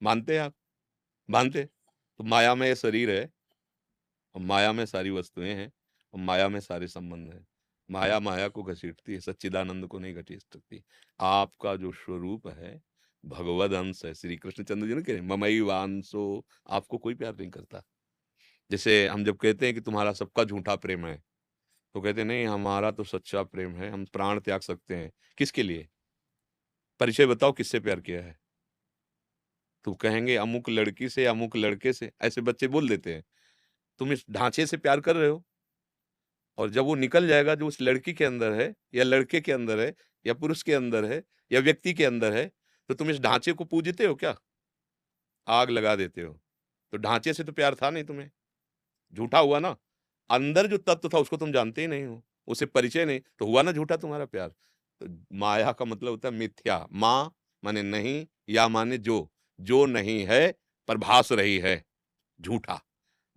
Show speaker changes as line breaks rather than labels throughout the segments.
मानते हैं आप? मानते? तो माया में ये शरीर है और माया में सारी वस्तुएँ हैं और माया में सारे संबंध हैं। माया माया को घसीटती है, सच्चिदानंद को नहीं घसीट सकती। आपका जो स्वरूप है, भगवद अंश है। श्री कृष्णचंद्र जी ने कहे, ममैवांसो, आपको कोई प्यार नहीं करता। जैसे हम जब कहते हैं कि तुम्हारा सबका झूठा प्रेम है, तो कहते हैं नहीं हमारा तो सच्चा प्रेम है, हम प्राण त्याग सकते हैं। किसके लिए? परिचय बताओ किससे प्यार किया है? तो कहेंगे अमुक लड़की से, अमुक लड़के से, ऐसे बच्चे बोल देते हैं। तुम इस ढांचे से प्यार कर रहे हो और जब वो निकल जाएगा जो उस लड़की के अंदर है या लड़के के अंदर है या पुरुष के अंदर है या व्यक्ति के अंदर है, तो तुम इस ढांचे को पूजते हो क्या? आग लगा देते हो। तो ढांचे से तो प्यार था नहीं तुम्हें, झूठा हुआ ना। अंदर जो तत्व था उसको तुम जानते ही नहीं हो, उससे परिचय नहीं, तो हुआ ना झूठा तुम्हारा प्यार। तो माया का मतलब होता है मिथ्या। माँ माने नहीं, या माने जो नहीं है पर भास रही है, झूठा।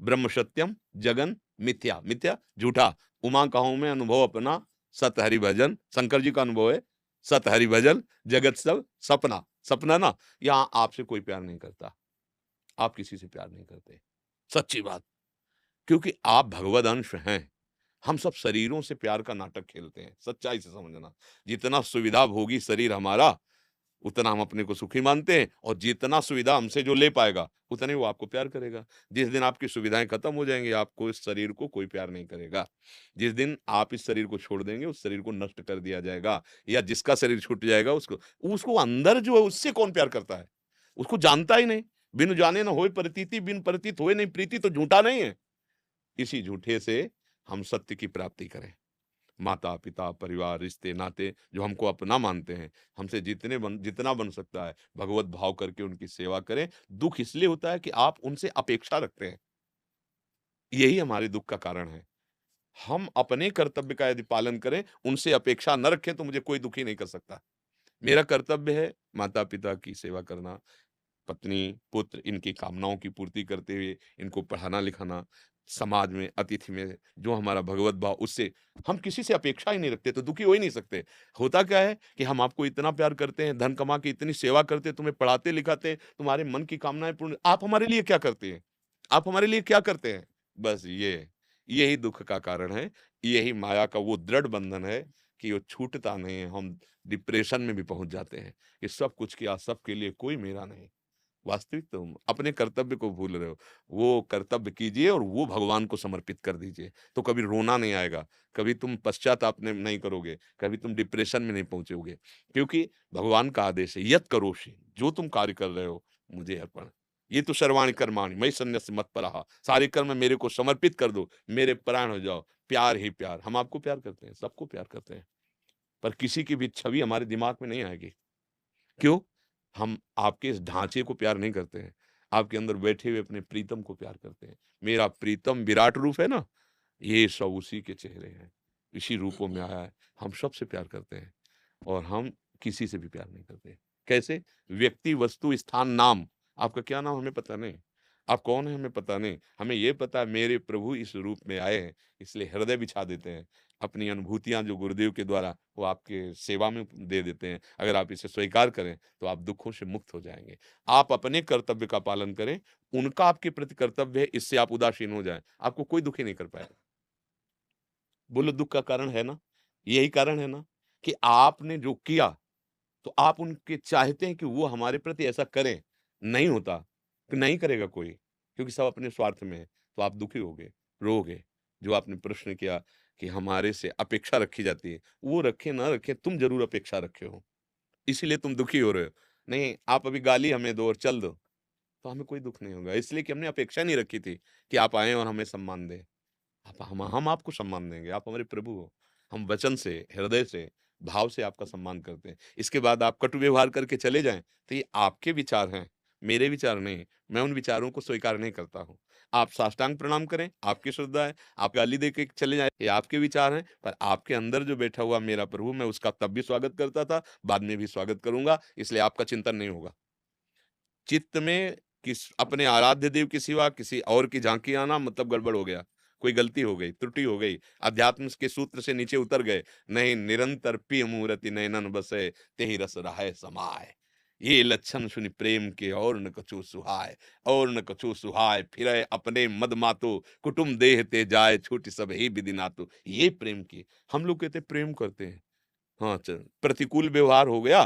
ब्रह्म सत्यम, जगन मिथ्या, मिथ्या झूठा। उमा कहूं में अनुभव अपना, सत हरि भजन, शंकर जी का अनुभव है, सत हरि भजन, जगत सब सपना। सपना ना, यहां आपसे कोई प्यार नहीं करता, आप किसी से प्यार नहीं करते, सच्ची बात। क्योंकि आप भगवद अंश हैं। हम सब शरीरों से प्यार का नाटक खेलते हैं, सच्चाई से समझना। जितना सुविधा भोगी शरीर हमारा, उतना हम अपने को सुखी मानते हैं और जितना सुविधा हमसे जो ले पाएगा, उतने वो आपको प्यार करेगा। जिस दिन आपकी सुविधाएँ खत्म हो जाएँगी, आपको इस शरीर को कोई प्यार नहीं करेगा। जिस दिन आप इस शरीर को छोड़ देंगे, उस शरीर को नष्ट कर दिया जाएगा या जिसका शरीर छूट जाएगा उसको उसको अंदर जो है उससे कौन प्यार करता है? उसको जानता ही नहीं। बिनु जाने न होए प्रतीति, बिन प्रतीत होए नहीं प्रीति, तो झूठा नहीं है। इसी झूठे से हम सत्य की प्राप्ति करें। माता-पिता, परिवार, रिश्ते, नाते जो हमको अपना मानते हैं, हमसे जितना बन सकता है भगवत भाव करके उनकी सेवा करें। दुःख इसलिए होता है कि आप उनसे अपेक्षा रखते हैं। यही हमारे दुःख का कारण है। हम अपने कर्तव्य का यदि पालन करें, उनसे अपेक्षा न रखें तो मुझे कोई दुखी नहीं कर सकता। मेरा कर्तव्य है माता-पिता की सेवा करना, पत्नी, पुत्र इनकी कामनाओं की पूर्ति करते हुए इनको पढ़ाना-लिखाना, समाज में, अतिथि में जो हमारा भगवत भाव उससे हम किसी से अपेक्षा ही नहीं रखते तो दुखी हो ही नहीं सकते। होता क्या है कि हम आपको इतना प्यार करते हैं, धन कमा के इतनी सेवा करते हैं, तुम्हें पढ़ाते-लिखाते हैं, तुम्हारे मन की कामनाएँ पूर्ण आप हमारे लिए क्या करते हैं? आप हमारे लिए क्या करते हैं? बस यही दुःख का कारण है, यही माया का वो दृढ़ बंधन है कि वो छूटता नहीं है, हम डिप्रेशन में भी पहुँच जाते हैं, कि सब कुछ किया, सबके लिए कोई मेरा नहीं। वास्तविक तुम अपने कर्तव्य को भूल रहे हो। वो कर्तव्य कीजिए और वो भगवान को समर्पित कर दीजिए, तो कभी रोना नहीं आएगा, कभी तुम पश्चाताप नहीं करोगे, कभी तुम डिप्रेशन में नहीं पहुँचोगे। क्योंकि भगवान का आदेश है, यत् करोषि, जो तुम कार्य कर रहे हो, मुझे अर्पण। ये तो सर्वाणि कर्माणि मयि सन्न्यस्य मत्परः। सारे कर्म मेरे को समर्पित कर दो, मेरे परायण हो जाओ। प्यार ही प्यार। हम आपको प्यार करते हैं, सबको प्यार करते हैं, पर किसी की भी छवि हमारे दिमाग में नहीं आएगी। क्यों? हम आपके इस ढांचे को प्यार नहीं करते हैं। आपके अंदर बैठे हुए अपने प्रीतम को प्यार करते हैं। मेरा प्रीतम विराट रूप है ना, ये सब उसी के चेहरे हैं। इसी रूपों में आया है। हम सबसे प्यार करते हैं और हम किसी से भी प्यार नहीं करते। कैसे? व्यक्ति, वस्तु, स्थान, नाम। आपका क्या नाम हमें पता नहीं। आप कौन हैं हमें पता नहीं। हमें ये पता है मेरे प्रभु इस रूप में आए हैं, इसलिए हृदय बिछा देते हैं। अपनी अनुभूतियाँ जो गुरुदेव के द्वारा वो आपके सेवा में दे देते हैं। अगर आप इसे स्वीकार करें, तो आप दुःखों से मुक्त हो जाएँगे। आप अपने कर्तव्य का पालन करें, उनका आपके प्रति कर्तव्य है, इससे आप उदासीन हो जाएँ, आपको कोई दुखी नहीं कर पाएगा। बोलो दुःख का कारण है ना? यही कारण है ना कि आपने जो किया, तो आप उनके चाहते हैं कि वो हमारे प्रति ऐसा करें। नहीं होता, तो नहीं करेगा कोई, क्योंकि सब अपने स्वार्थ में है, तो आप दुखी होगे, रोओगे। जो आपने प्रश्न किया कि हमारे से अपेक्षा रखी जाती है, वो रखें ना रखें, तुम ज़रूर अपेक्षा रखे हो, इसीलिए तुम दुखी हो रहे हो। नहीं, आप अभी गाली हमें दो और चल दो, तो हमें कोई दुःख नहीं होगा, इसलिए कि हमने अपेक्षा नहीं रखी थी कि आप आएँ और हमें सम्मान दें। आप हम आपको सम्मान देंगे, आप हमारे प्रभु हो। हम वचन से, हृदय से, भाव से आपका सम्मान करते हैं। इसके बाद आप कटु व्यवहार करके चले जाएँ, तो ये आपके विचार हैं, मेरे विचार नहीं। मैं उन विचारों को स्वीकार नहीं करता हूँ। आप साष्टांग प्रणाम करें, आपकी श्रद्धा है। आप गाली दे के चले जाएँ, ये आपके विचार हैं, पर आपके अंदर जो बैठा हुआ मेरा प्रभु, मैं उसका तब भी स्वागत करता था, बाद में भी स्वागत करूँगा, इसलिए आपका चिंतन नहीं होगा। चित्त में अपने आराध्य देव के सिवा किसी और की झांकी आना मतलब गड़बड़ हो गया। कोई गलती हो गई, त्रुटि हो गई, अध्यात्म के सूत्र से नीचे उतर गए। नहीं निरंतर पिय मूरति नयनन बसै, तेहि रस रहाय समाय। ये लक्षण सुनि प्रेम के और न कछु सुहाय, और न कछु सुहाय, फिरै अपने मद मातो, कुटुम देह ते जाय, छूटि सब ही विधि नातो। ये प्रेम की, हम लोग कहते हैं प्रेम करते हैं, हाँ प्रतिकूल व्यवहार हो गया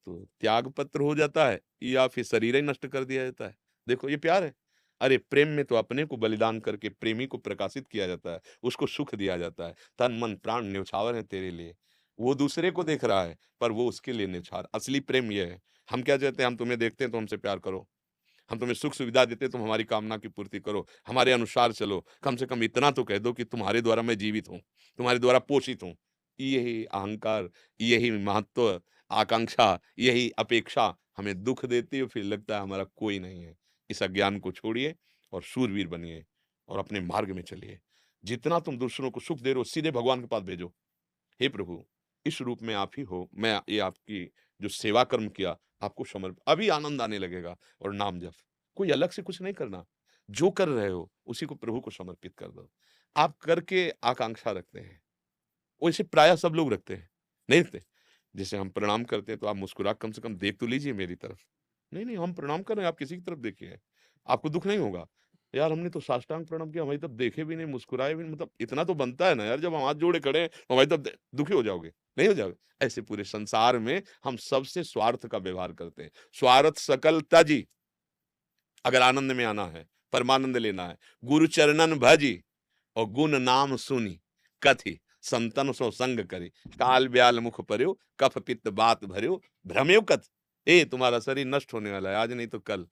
तो त्याग पत्र हो जाता है या फिर शरीर ही नष्ट कर दिया जाता है। देखो ये प्यार है। अरे प्रेम में तो अपने को बलिदान करके प्रेमी को प्रकाशित किया जाता है, उसको सुख दिया जाता है। तन मन प्राण न्यौछावर है तेरे लिए। वो दूसरे को देख रहा है पर वो उसके लिए न्यौछावर। असली प्रेम ये है। हम क्या चाहते हैं, हम तुम्हें देखते हैं तो हमसे प्यार करो, हम तुम्हें सुख सुविधा देते हैं तुम हमारी कामना की पूर्ति करो, हमारे अनुसार चलो, कम से कम इतना तो कह दो कि तुम्हारे द्वारा मैं जीवित हूँ, तुम्हारे द्वारा पोषित हूँ। यही अहंकार, यही महत्व, आकांक्षा, यही अपेक्षा हमें दुःख देती है, फिर लगता है हमारा कोई नहीं है। इस अज्ञान को छोड़िए और शूरवीर बनिए और अपने मार्ग में चलिए। जितना तुम दूसरों को सुख दे रहे हो सीधे भगवान के पास भेजो। हे प्रभु, इस रूप में आप ही हो, मैं ये आपकी जो सेवा कर्म किया आपको अभी आनंद आने लगेगा। और नाम जप, कोई अलग से कुछ नहीं करना, जो कर रहे हो उसी को प्रभु को समर्पित कर दो। आप करके आकांक्षा रखते हैं, वैसे प्रायः सब लोग रखते हैं, नहीं रखते? जैसे हम प्रणाम करते हैं तो आप मुस्कुरा कम से कम देख तो लीजिए मेरी तरफ। नहीं, नहीं, हम प्रणाम कर रहे हैं, आप किसी की तरफ देखिए, आपको दुःख नहीं होगा। यार हमने तो साष्टांग प्रणाम किया, हमारी तरफ देखे भी नहीं, मुस्कुराए भी नहीं, मतलब इतना तो बनता है ना यार, जब हम हाथ जोड़े खड़े हैं, तो हमारी तरफ दुखी हो जाओगे, नहीं हो जाओगे? ऐसे पूरे संसार में हम सबसे स्वार्थ का व्यवहार करते हैं। स्वार्थ सकल त्याजी, अगर आनंद में आना है, परमानंद लेना है, गुरु चरणन भजी और गुण नाम सुनी, कथि संतन सो संग करे, काल ब्याल मुख पर्यो, कफ पित्त बात भर्यो, भ्रमेव कथ। ए तुम्हारा शरीर नष्ट होने वाला है, आज नहीं तो कल।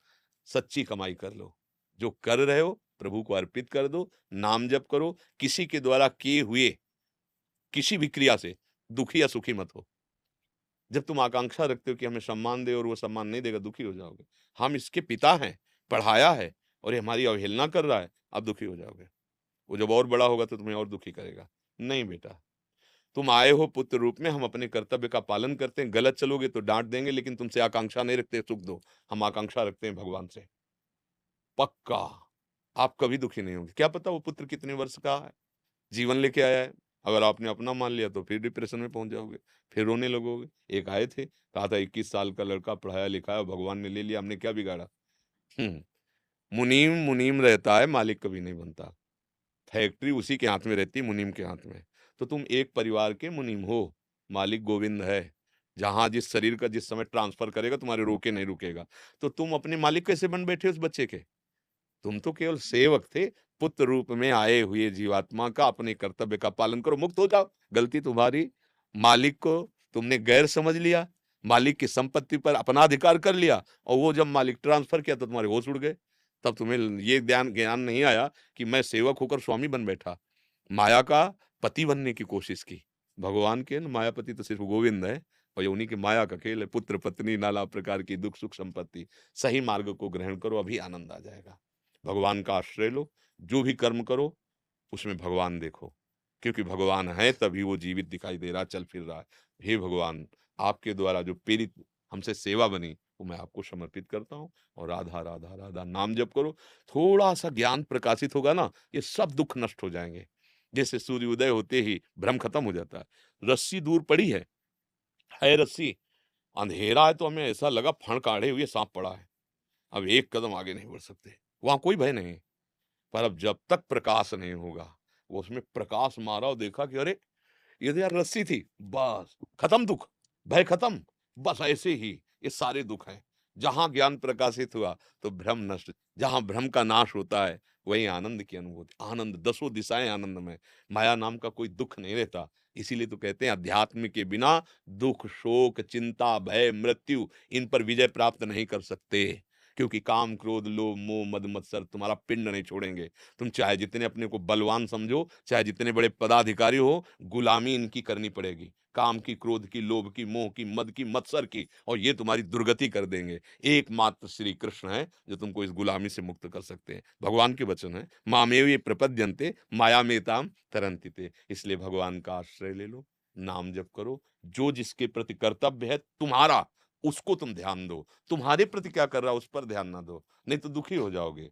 सच्ची कमाई कर लो, जो कर रहे हो प्रभु को अर्पित कर दो, नाम जप करो। किसी के द्वारा किए हुए किसी भी क्रिया से दुखी या सुखी मत हो। जब तुम आकांक्षा रखते हो कि हमें सम्मान दे और वो सम्मान नहीं देगा, दुखी हो जाओगे। हम इसके पिता हैं, पढ़ाया है और ये हमारी अवहेलना कर रहा है, आप दुखी हो जाओगे। वो जब और बड़ा होगा तो तुम्हें और दुखी करेगा। नहीं बेटा, तुम आए हो पुत्र रूप में, हम अपने कर्तव्य का पालन करते हैं, गलत चलोगे तो डांट देंगे, लेकिन तुमसे आकांक्षा नहीं रखते सुख दो, हम आकांक्षा रखते हैं भगवान से। पक्का आप कभी दुखी नहीं होंगे। क्या पता वो पुत्र कितने वर्ष का है, जीवन लेके आया है। अगर आपने अपना मान लिया तो फिर डिप्रेशन में पहुंच जाओगे, फिर रोने लगोगे। एक आए थे, कहा था 21 साल का लड़का पढ़ाया लिखाया, भगवान ने ले लिया, हमने क्या बिगाड़ा। हम्म मुनीम मुनीम रहता है, मालिक कभी नहीं बनता। फैक्ट्री उसी के हाथ में रहती है, मुनीम के हाथ में। तो तुम एक परिवार के मुनीम हो, मालिक गोविंद है। जहां जिस शरीर का जिस समय ट्रांसफर करेगा, तुम्हारे रोके नहीं रुकेगा। तो तुम अपने मालिक कैसे बन बैठे उस बच्चे के? तुम तो केवल सेवक थे। पुत्र रूप में आए हुए जीवात्मा का अपने कर्तव्य का पालन करो, मुक्त हो जाओ। गलती तुम्हारी, मालिक को तुमने गैर समझ लिया, मालिक की संपत्ति पर अपना अधिकार कर लिया, और वो जब मालिक ट्रांसफर किया तो तुम्हारे होश उड़ गए। तब तुम्हें ये ज्ञान ज्ञान नहीं आया कि मैं सेवक होकर स्वामी बन बैठा, माया का पति बनने की कोशिश की। भगवान के मायापति तो सिर्फ गोविंद है, और ये उन्हीं की माया का खेल है। पुत्र पत्नी नाना प्रकार की दुख सुख संपत्ति, सही मार्ग को ग्रहण करो, अभी आनंद आ जाएगा। भगवान का आश्रय लो, जो भी कर्म करो उसमें भगवान देखो, क्योंकि भगवान है तभी वो जीवित दिखाई दे रहा, चल फिर रहा है। हे भगवान, आपके द्वारा जो प्रेरित हमसे सेवा बनी वो मैं आपको समर्पित करता हूँ। और राधा राधा राधा नाम जप करो, थोड़ा सा ज्ञान प्रकाशित होगा ना, ये सब दुख नष्ट हो जाएंगे। जैसे सूर्योदय होते ही भ्रम खत्म हो जाता है। रस्सी दूर पड़ी है रस्सी, अंधेरा है, तो हमें ऐसा लगा फण काढ़े हुए सांप पड़ा है, अब एक कदम आगे नहीं बढ़ सकते, वहां कोई भय नहीं। पर अब जब तक प्रकाश नहीं होगा, वो उसमें प्रकाश मारा और देखा कि अरे ये तो यार रस्सी थी, बस खत्म दुख, भय खत्म। बस ऐसे ही ये सारे दुख हैं। जहां ज्ञान प्रकाशित हुआ तो भ्रम नष्ट, जहां भ्रम का नाश होता है वहीं आनंद की अनुभूति। आनंद, दसों दिशाएं आनंद में, माया नाम का कोई दुख नहीं रहता। इसीलिए तो कहते हैं अध्यात्म के बिना दुख शोक चिंता भय मृत्यु इन पर विजय प्राप्त नहीं कर सकते, क्योंकि काम क्रोध लोभ मोह मद मत्सर तुम्हारा पिंड नहीं छोड़ेंगे। तुम चाहे जितने अपने को बलवान समझो, चाहे जितने बड़े पदाधिकारी हो, गुलामी इनकी करनी पड़ेगी। काम की, क्रोध की, लोभ की, मोह की, मद की, मत्सर की, और ये तुम्हारी दुर्गति कर देंगे। एकमात्र श्री कृष्ण है जो तुमको इस गुलामी से मुक्त कर सकते हैं। भगवान के वचन है, मामेव ये प्रपद्यन्ते माया में ताम तरन्ति ते। इसलिए भगवान का आश्रय ले लो, नाम जप करो, जो जिसके प्रति कर्तव्य है तुम्हारा उसको तुम ध्यान दो। तुम्हारे प्रति क्या कर रहा है उस पर ध्यान ना दो, नहीं तो दुखी हो जाओगे।